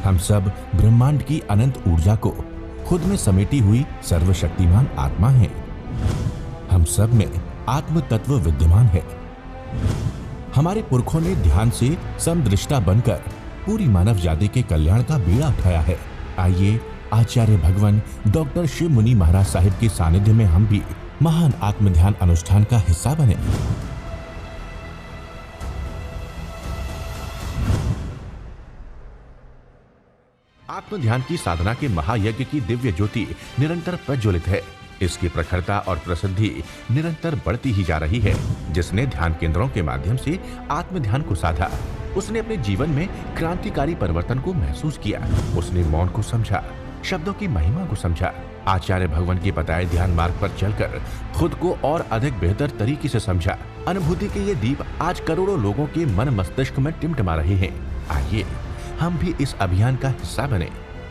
हम सब ब्रह्मांड की अनंत ऊर्जा को खुद में समेटी हुई सर्वशक्तिमान आत्मा हैं। हम सब में आत्म तत्व विद्यमान है। हमारे पुरखों ने ध्यान से समदृष्टा बनकर पूरी मानव जाति के कल्याण का बीड़ा उठाया है। आइए आचार्य भगवान डॉक्टर शिव मुनि महाराज साहिब के सानिध्य में हम भी महान आत्म ध्यान अनुष्ठान का हिस्सा बने। आत्म ध्यान की साधना के महायज्ञ की दिव्य ज्योति निरंतर प्रज्वलित है। इसकी प्रखरता और प्रसिद्धि निरंतर बढ़ती ही जा रही है। जिसने ध्यान केंद्रों के माध्यम से आत्म ध्यान को साधा, उसने अपने जीवन में क्रांतिकारी परिवर्तन को महसूस किया। उसने मौन को समझा, शब्दों की महिमा को समझा। आचार्य भगवान के बताए ध्यान मार्ग पर चलकर खुद को और अधिक बेहतर तरीके से समझा। अनुभूति के ये दीप आज करोड़ों लोगों के मन मस्तिष्क में टिमटिमा रहे हैं। आइए हम भी इस अभियान का हिस्सा बने।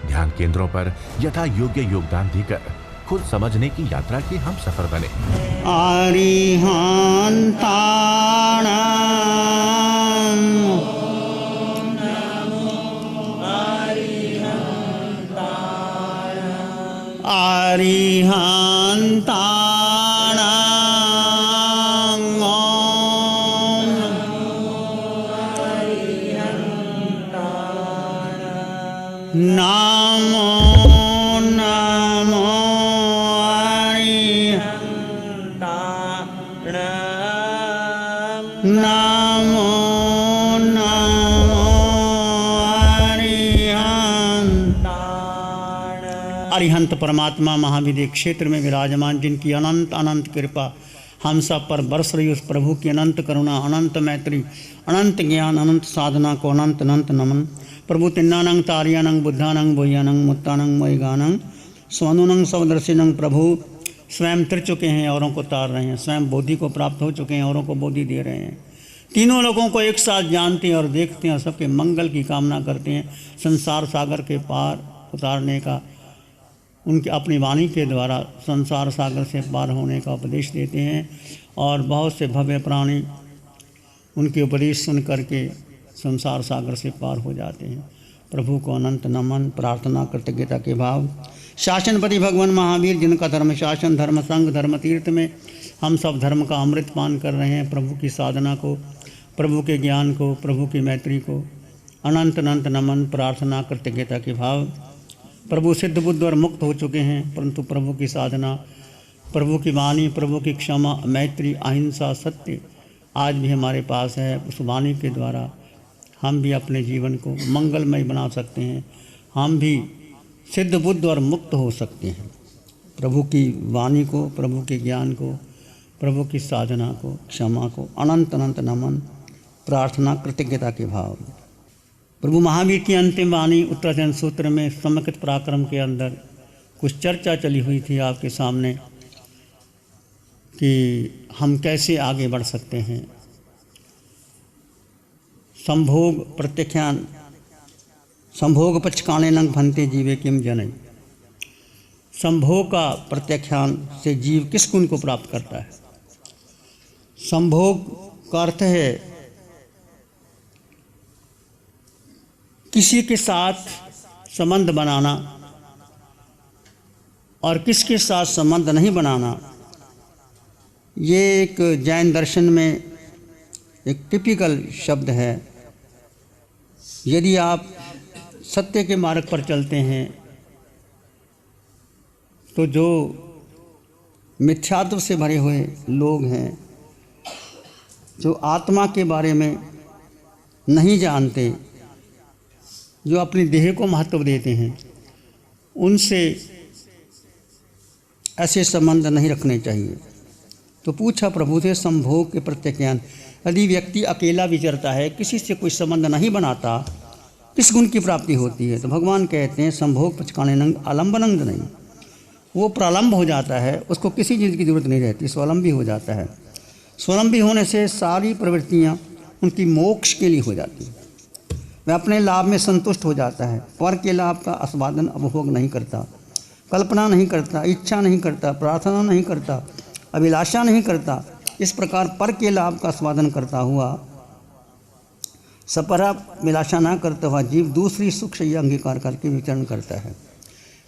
ध्यान केंद्रों पर यथा योग्य योगदान देकर खुद समझने की यात्रा के हम सफर बने। अरिहंत परमात्मा महाविधि क्षेत्र में विराजमान, जिनकी अनंत अनंत कृपा हम सब पर बरस रही, उस प्रभु की अनंत करुणा, अनंत मैत्री, अनंत ज्ञान, अनंत साधना को अनंत अनंत नमन। प्रभु तिन्नानंग तारियानंग बुद्धानंग बोह्यानंग मुत्तानंग मोयगानंग स्वानुनंग सवदर्शिनंग। प्रभु स्वयं तिर चुके हैं, औरों को तार रहे हैं। स्वयं बोधि को प्राप्त हो चुके हैं, औरों को बोधि दे रहे हैं। तीनों लोगों को एक साथ जानते हैं और देखते हैं और सबके मंगल की कामना करते हैं। संसार सागर के पार उतारने का, उनकी अपनी वाणी के द्वारा संसार सागर से पार होने का उपदेश देते हैं। और बहुत से भव्य प्राणी उनके उपदेश सुन करके संसार सागर से पार हो जाते हैं। प्रभु को अनंत नमन, प्रार्थना, कृतज्ञता के भाव। शासनपति भगवान महावीर, जिनका धर्म शासन, धर्म संघ, धर्म तीर्थ में हम सब धर्म का अमृत पान कर रहे हैं। प्रभु की साधना को, प्रभु के ज्ञान को, प्रभु की मैत्री को अनंत अनंत नमन, प्रार्थना, कृतज्ञता के भाव। प्रभु सिद्ध बुद्ध और मुक्त हो चुके हैं, परंतु प्रभु की साधना, प्रभु की वाणी, प्रभु की क्षमा, मैत्री, अहिंसा, सत्य आज भी हमारे पास है। उस वाणी के द्वारा हम भी अपने जीवन को मंगलमय बना सकते हैं। हम भी सिद्ध बुद्ध और मुक्त हो सकते हैं। प्रभु की वाणी को, प्रभु के ज्ञान को, प्रभु की साधना को, क्षमा को अनंत अनंत नमन, प्रार्थना, कृतज्ञता के भाव। प्रभु महावीर की अंतिम वाणी उत्तराचरण सूत्र में समकृत पराक्रम के अंदर कुछ चर्चा चली हुई थी आपके सामने कि हम कैसे आगे बढ़ सकते हैं। संभोग प्रत्याख्यान, संभोग पचकाने नंग भंते जीवे किम जनई। संभोग का प्रत्याख्यान से जीव किस गुण को प्राप्त करता है। संभोग का अर्थ है किसी के साथ संबंध बनाना और किसके साथ संबंध नहीं बनाना। ये एक जैन दर्शन में एक टिपिकल शब्द है। यदि आप सत्य के मार्ग पर चलते हैं तो जो मिथ्यात्व से भरे हुए लोग हैं, जो आत्मा के बारे में नहीं जानते, जो अपनी देह को महत्व देते हैं, उनसे ऐसे संबंध नहीं रखने चाहिए। तो पूछा प्रभु से संभोग के प्रत्याख्यान, यदि व्यक्ति अकेला विचरता है, किसी से कोई संबंध नहीं बनाता, किस गुण की प्राप्ति होती है। तो भगवान कहते हैं संभोग पचकाने नंग आलम्बनंग नहीं, वो प्रालंब हो जाता है, उसको किसी चीज़ की जरूरत नहीं रहती, स्वावलंबी हो जाता है। स्वावलंबी होने से सारी प्रवृत्तियाँ उनकी मोक्ष के लिए हो जाती हैं। वह अपने लाभ में संतुष्ट हो जाता है, पर के लाभ का आस्वादन उपभोग नहीं करता, कल्पना नहीं करता, इच्छा नहीं करता, प्रार्थना नहीं करता, अभिलाषा नहीं करता। इस प्रकार पर के लाभ का आस्वादन करता हुआ सपरा मिलाशा न करता हुआ जीव दूसरी सुख से अंगीकार करके विचरण करता है।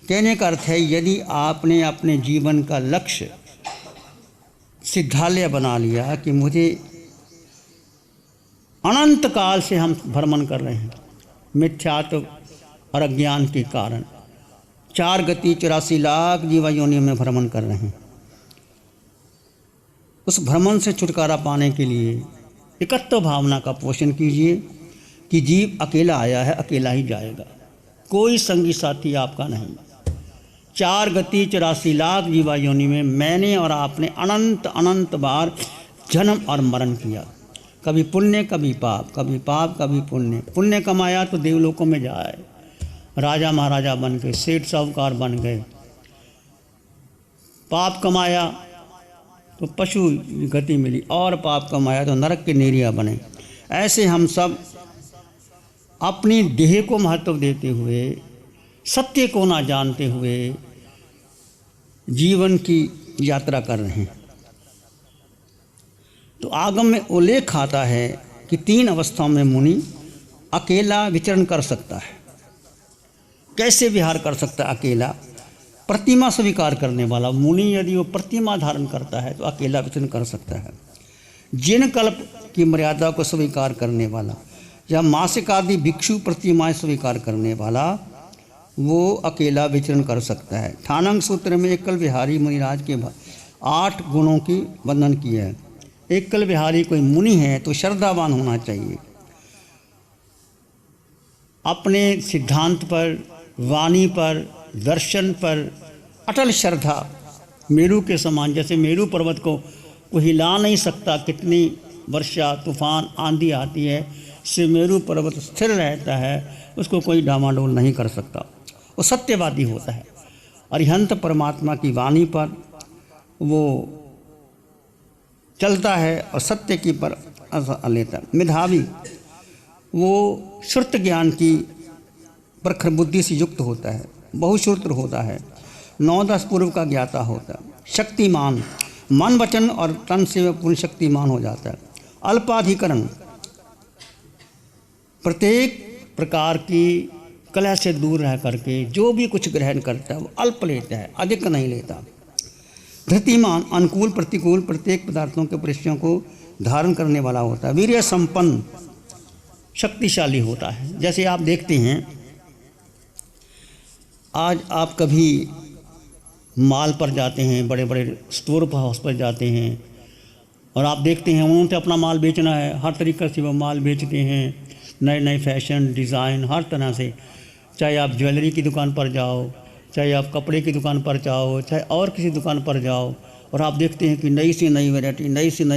कहने का अर्थ है, यदि आपने अपने जीवन का लक्ष्य सिद्धालय बना लिया कि मुझे अनंत काल से हम भ्रमण कर रहे हैं मिथ्यात्व और अज्ञान के कारण, 4 गति 84 लाख जीवा योनियों में भ्रमण कर रहे हैं। उस भ्रमण से छुटकारा पाने के लिए एकत्व भावना का पोषण कीजिए कि जीव अकेला आया है, अकेला ही जाएगा, कोई संगी साथी आपका नहीं। 4 गति 84 लाख जीवा योनि में मैंने और आपने अनंत अनंत बार जन्म और मरण किया, कभी पुण्य कभी पाप, कभी पाप कभी पुण्य। पुण्य कमाया तो देवलोकों में जाए, राजा महाराजा बन गए, सेठ साहूकार बन गए। पाप कमाया तो पशु गति मिली, और पाप कमाया तो नरक के नेरिया बने। ऐसे हम सब अपनी देह को महत्व देते हुए, सत्य को ना जानते हुए जीवन की यात्रा कर रहे हैं। तो आगम में उल्लेख आता है कि 3 अवस्थाओं में मुनि अकेला विचरण कर सकता है। कैसे विहार कर सकता है अकेला? प्रतिमा स्वीकार करने वाला मुनि यदि वो प्रतिमा धारण करता है तो अकेला विचरण कर सकता है। जिन कल्प की मर्यादा को स्वीकार करने वाला या मासिक आदि भिक्षु प्रतिमाएं स्वीकार करने वाला, वो अकेला विचरण कर सकता है। ठानंग सूत्र में एकल विहारी मुनिराज के 8 गुणों की वर्णन किया है। एकल विहारी कोई मुनि है तो श्रद्धावान होना चाहिए, अपने सिद्धांत पर, वाणी पर, दर्शन पर अटल श्रद्धा, मेरू के समान। जैसे मेरू पर्वत को कोई हिला नहीं सकता, कितनी वर्षा तूफान आंधी आती है, से मेरू पर्वत स्थिर रहता है, उसको कोई डामाडोल नहीं कर सकता, वो सत्यवादी होता है। अरिहंत परमात्मा की वाणी पर वो चलता है और सत्य की पर लेता है। मेधावी वो श्रुत ज्ञान की प्रखर बुद्धि से युक्त होता है, बहुश्रुत होता है, 9-10 पूर्व का ज्ञाता होता है। शक्तिमान, मन वचन और तन से पूर्ण शक्तिमान हो जाता है। अल्पाधिकरण, प्रत्येक प्रकार की कलह से दूर रह करके जो भी कुछ ग्रहण करता है वो अल्प लेता है, अधिक नहीं लेता। धृतिमान, अनुकूल प्रतिकूल प्रत्येक पदार्थों के परिस्थितियों को धारण करने वाला होता है। वीर्य संपन्न, शक्तिशाली होता है। जैसे आप देखते हैं, आज आप कभी माल पर जाते हैं, बड़े बड़े स्टोर हाउस पर जाते हैं और आप देखते हैं उन्होंने तो अपना माल बेचना है, हर तरीक़े से वो माल बेचते हैं, नए नए फैशन डिज़ाइन हर तरह से। चाहे आप ज्वेलरी की दुकान पर जाओ, चाहे आप कपड़े की दुकान पर जाओ, चाहे और किसी दुकान पर जाओ, और आप देखते हैं कि नई से नई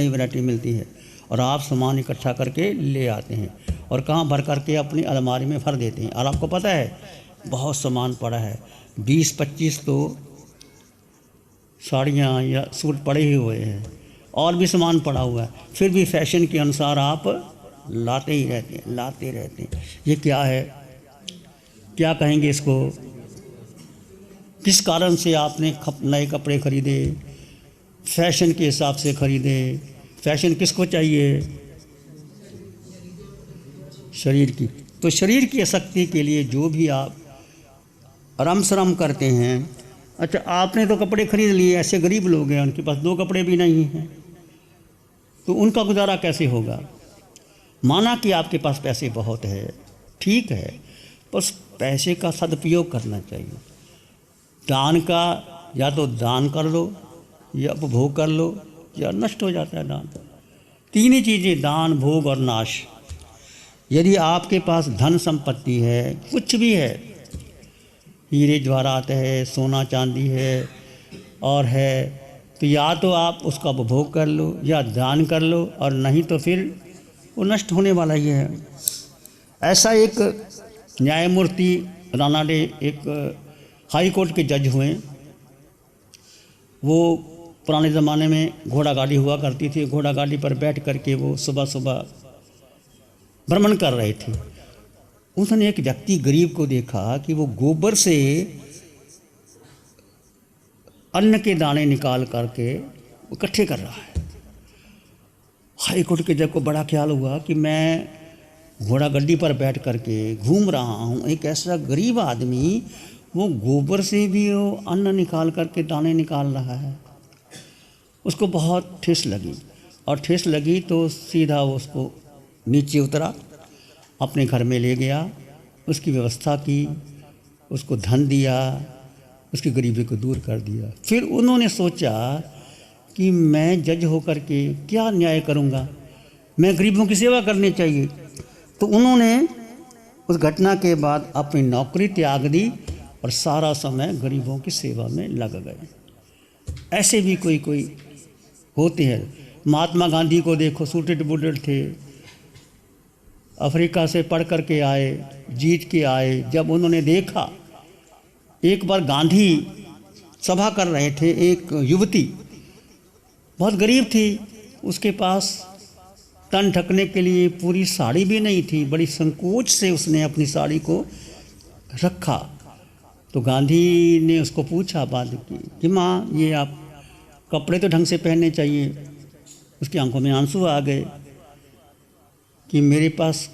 वैरायटी मिलती है और आप सामान इकट्ठा करके ले आते हैं और कहाँ भर करके अपनी अलमारी में भर देते हैं। और आपको पता है बहुत सामान पड़ा है, 20-25 तो साड़ियाँ या सूट पड़े ही हुए हैं और भी सामान पड़ा हुआ है, फिर भी फैशन के अनुसार आप लाते ही लाते रहते हैं। ये क्या है? क्या कहेंगे इसको? किस कारण से आपने नए कपड़े खरीदे? फैशन के हिसाब से खरीदे। फैशन किसको चाहिए? शरीर की। तो शरीर की आसक्ति के लिए जो भी आप रम शरम करते हैं, अच्छा आपने तो कपड़े खरीद लिए, ऐसे गरीब लोग हैं उनके पास 2 कपड़े भी नहीं हैं, तो उनका गुजारा कैसे होगा? माना कि आपके पास पैसे बहुत है, ठीक है, बस पैसे का सदुपयोग करना चाहिए। दान का या तो दान कर लो या उपभोग कर लो या नष्ट हो जाता है दान। 3 ही चीज़ें, दान, भोग और नाश। यदि आपके पास धन संपत्ति है, कुछ भी है, हीरे जवाहरात है, सोना चांदी है और है, तो या तो आप उसका उपभोग कर लो या दान कर लो, और नहीं तो फिर वो नष्ट होने वाला ही है। ऐसा एक न्यायमूर्ति रानाडे, एक हाई कोर्ट के जज हुए। वो पुराने ज़माने में घोड़ा गाड़ी हुआ करती थी, घोड़ा गाड़ी पर बैठ करके वो सुबह सुबह भ्रमण कर रहे थे। उसने एक व्यक्ति गरीब को देखा कि वो गोबर से अन्न के दाने निकाल करके इकट्ठे कर रहा है। हाई कोर्ट के जज को बड़ा ख्याल हुआ कि मैं घोड़ा गड्डी पर बैठ करके घूम रहा हूँ, एक ऐसा गरीब आदमी वो गोबर से भी वो अन्न निकाल करके दाने निकाल रहा है। उसको बहुत ठेस लगी, और ठेस लगी तो सीधा वो उसको नीचे उतरा, अपने घर में ले गया, उसकी व्यवस्था की, उसको धन दिया, उसकी गरीबी को दूर कर दिया। फिर उन्होंने सोचा कि मैं जज होकर के क्या न्याय करूँगा, मैं गरीबों की सेवा करनी चाहिए। तो उन्होंने उस घटना के बाद अपनी नौकरी त्याग दी और सारा समय गरीबों की सेवा में लग गए। ऐसे भी कोई कोई होते हैं। महात्मा गांधी को देखो, सूटेड बूटेड थे, अफ्रीका से पढ़ कर के आए, जीत के आए। जब उन्होंने देखा, एक बार गांधी सभा कर रहे थे, एक युवती बहुत गरीब थी, उसके पास तन ढकने के लिए पूरी साड़ी भी नहीं थी, बड़ी संकोच से उसने अपनी साड़ी को रखा। तो गांधी ने उसको पूछा बात की कि माँ, ये आप कपड़े तो ढंग से पहनने चाहिए। उसकी आंखों में आंसू आ गए कि मेरे पास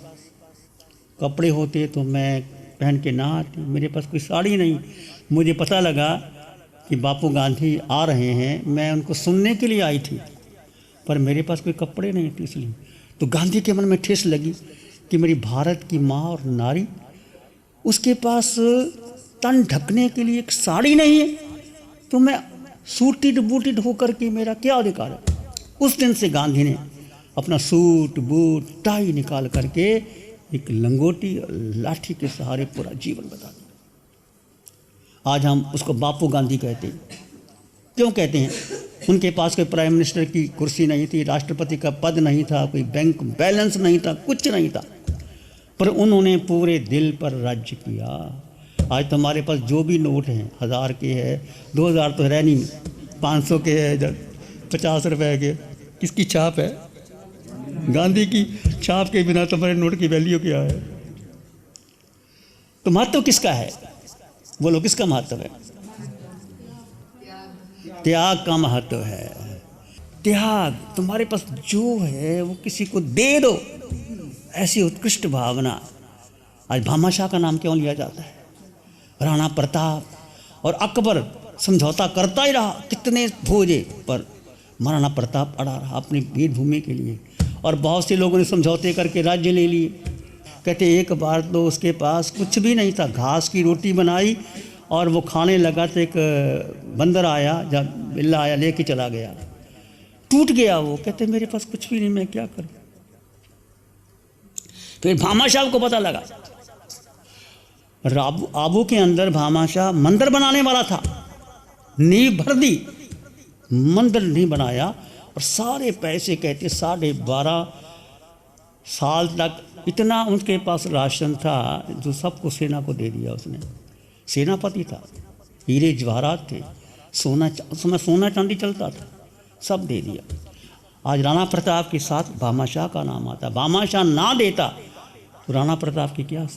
कपड़े होते तो मैं पहन के ना आती, मेरे पास कोई साड़ी नहीं। मुझे पता लगा कि बापू गांधी आ रहे हैं, मैं उनको सुनने के लिए आई थी, पर मेरे पास कोई कपड़े नहीं थे इसलिए। तो गांधी के मन में ठेस लगी कि मेरी भारत की माँ और नारी, उसके पास तन ढकने के लिए एक साड़ी नहीं है, तो मैं सूटिड बूटिड होकर के मेरा क्या अधिकार है। उस दिन से गांधी ने अपना सूट बूट टाई निकाल करके एक लंगोटी और लाठी के सहारे पूरा जीवन बता दिया। आज हम उसको बापू गांधी कहते हैं। क्यों कहते हैं? उनके पास कोई प्राइम मिनिस्टर की कुर्सी नहीं थी, राष्ट्रपति का पद नहीं था, कोई बैंक बैलेंस नहीं था, कुछ नहीं था, पर उन्होंने पूरे दिल पर राज्य किया। आज तो हमारे पास जो भी नोट हैं, 1000 के है, 2000 तो है नहीं, 500 के है, 50 रुपए के, किसकी छाप है? गांधी की छाप के बिना तुम्हारे नोट की वैल्यू क्या है? तो महत्व किसका है? बोलो, किसका महत्व है? त्याग का महत्व है। त्याग, तुम्हारे पास जो है वो किसी को दे दो, ऐसी उत्कृष्ट भावना। आज भामाशाह का नाम क्यों लिया जाता है? राणा प्रताप और अकबर समझौता करता ही रहा, कितने भोजे, पर महाराणा प्रताप अड़ा रहा अपनी वीर भूमि के लिए, और बहुत से लोगों ने समझौते करके राज्य ले लिए। कहते एक बार तो उसके पास कुछ भी नहीं था, घास की रोटी बनाई और वो खाने लगा तो एक बंदर आया, जब बिल्ला आया लेके चला गया, टूट गया वो। कहते मेरे पास कुछ भी नहीं, मैं क्या करूं? फिर भामाशाह को पता लगा, आबू के अंदर भामाशाह मंदिर बनाने वाला था, नींव भर दी, मंदिर नहीं बनाया, और सारे पैसे कहते 12.5 साल तक इतना उनके पास राशन था जो सबको सेना को दे दिया उसने। सेनापति था, हीरे जवाहरात थे, सोना चांदी चलता था, सब दे दिया। आज राणा प्रताप के साथ भामाशाह का नाम आता। भामाशाह ना देता तो राणा प्रताप की क्या?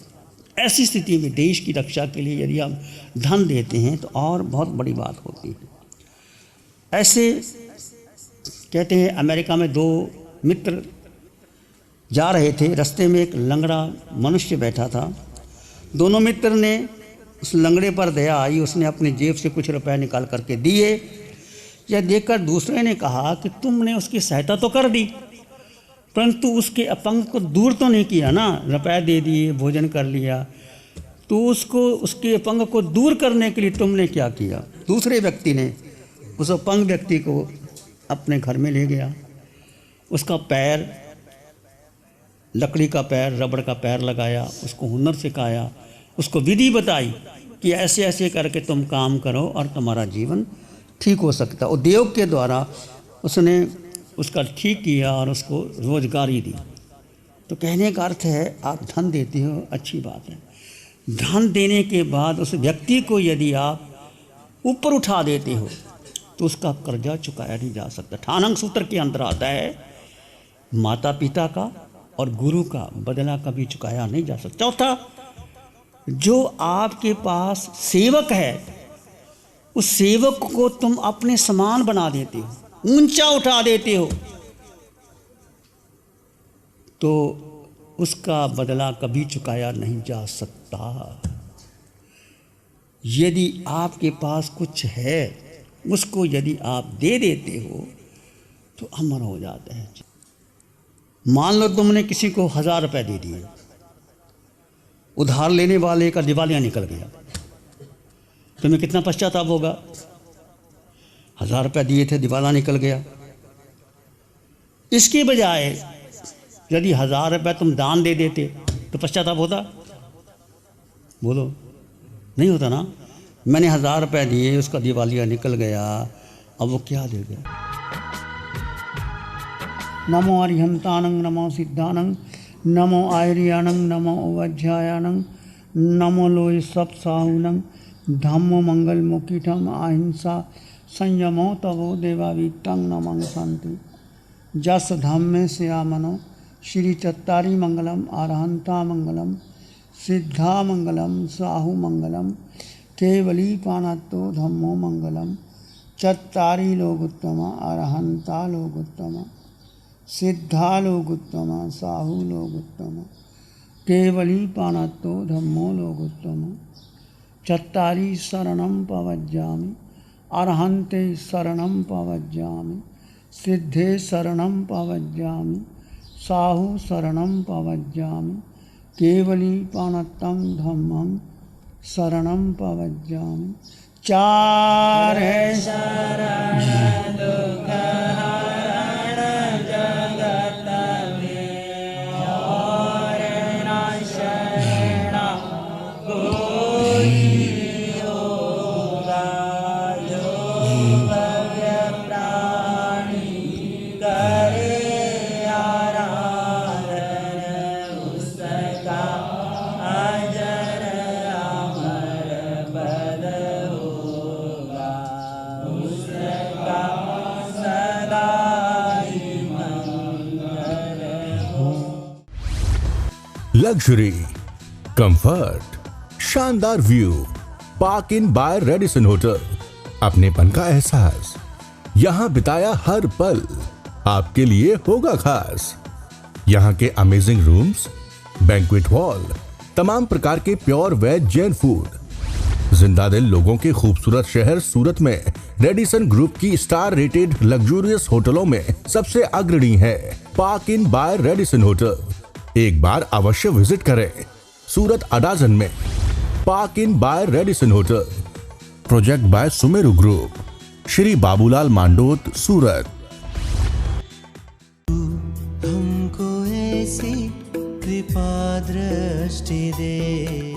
ऐसी स्थिति में देश की रक्षा के लिए यदि हम धन देते हैं तो और बहुत बड़ी बात होती है। ऐसे कहते हैं अमेरिका में 2 मित्र जा रहे थे, रास्ते में एक लंगड़ा मनुष्य बैठा था। दोनों मित्र ने उस लंगड़े पर दया आई, उसने अपनी जेब से कुछ रुपए निकाल करके दिए। यह देखकर दूसरे ने कहा कि तुमने उसकी सहायता तो कर दी, परंतु उसके अपंग को दूर तो नहीं किया ना, रुपए दे दिए, भोजन कर लिया, तो उसके अपंग को दूर करने के लिए तुमने क्या किया? दूसरे व्यक्ति ने उस अपंग व्यक्ति को अपने घर में ले गया, उसका पैर, लकड़ी का पैर, रबड़ का पैर लगाया, उसको हुनर सिखाया, उसको विधि बताई कि ऐसे ऐसे करके तुम काम करो और तुम्हारा जीवन ठीक हो सकता। और देव के द्वारा उसने उसका ठीक किया और उसको रोजगारी दी। तो कहने का अर्थ है, आप धन देते हो, अच्छी बात है। धन देने के बाद उस व्यक्ति को यदि आप ऊपर उठा देते हो तो उसका कर्जा चुकाया नहीं जा सकता। ठानंग सूत्र के अंदर आता है, माता पिता का और गुरु का बदला कभी चुकाया नहीं जा सकता। चौथा, जो आपके पास सेवक है, उस सेवक को तुम अपने समान बना देते हो, ऊंचा उठा देते हो, तो उसका बदला कभी चुकाया नहीं जा सकता। यदि आपके पास कुछ है, उसको यदि आप दे देते हो तो अमर हो जाते हैं। मान लो तुमने किसी को 1000 रुपये दे दिए, उधार लेने वाले का दिवालिया निकल गया, तुम्हें कितना पश्चाताप होगा? 1000 रुपये दिए थे, दिवाला निकल गया। इसके बजाय यदि 1000 रुपये तुम दान दे देते तो पश्चाताप होता? बोलो, नहीं होता ना। मैंने 1000 रुपये दिए, उसका दिवालिया निकल गया, अब वो क्या देगा? नमो अरिहंतानंग, नमो सिद्धानंग, नमो आयरियानंग, नमो उवज्जायानंग, नमो लोय सब साहुनंग, धम्मो मंगल मुखिठम अहिंसा संयमो तवो देवावीतंग नमं शांति। जस धम्मे श्यामनो श्री चत्तारी मंगलम, अरहंता मंगलम, सिद्धा मंगलम, साहु मंगलम, केवली पाणत्तो धम्मो मंगलम। चत्तारी लोगोत्तम, अरहंता लोगोत्तम, सिद्धा लोगोत्तम, साहु लोगोत्तम, केवली पाणत्तो धम्मो लोगोत्तम। चत्तारी शरणं पवज्जामि, अरहन्ते शरणं पवज्जामि, सिद्धे शरणं पवज्जामि, साहु शरणं पवज्जामि, केवली पाणत्तं धम्मं शरणं पवज्जामि। चार है शरण लग्जरी, कंफर्ट, शानदार view, park inn by Radisson hotel. अपनेपन का एहसास, यहाँ बिताया हर पल आपके लिए होगा खास। यहाँ के अमेजिंग रूम्स, बैंक्वेट हॉल, तमाम प्रकार के प्योर वेज जैन फूड, जिंदा दिल लोगों के खूबसूरत शहर सूरत में रेडिसन ग्रुप की स्टार रेटेड लग्जूरियस होटलों में सबसे अग्रणी है park inn by Radisson hotel. एक बार अवश्य विजिट करें सूरत अडाजन में park inn by Radisson hotel. Project by Sumeru group, Shri Babulal Mandot, Surat. हमको ऐसी कृपा दृष्टि दे।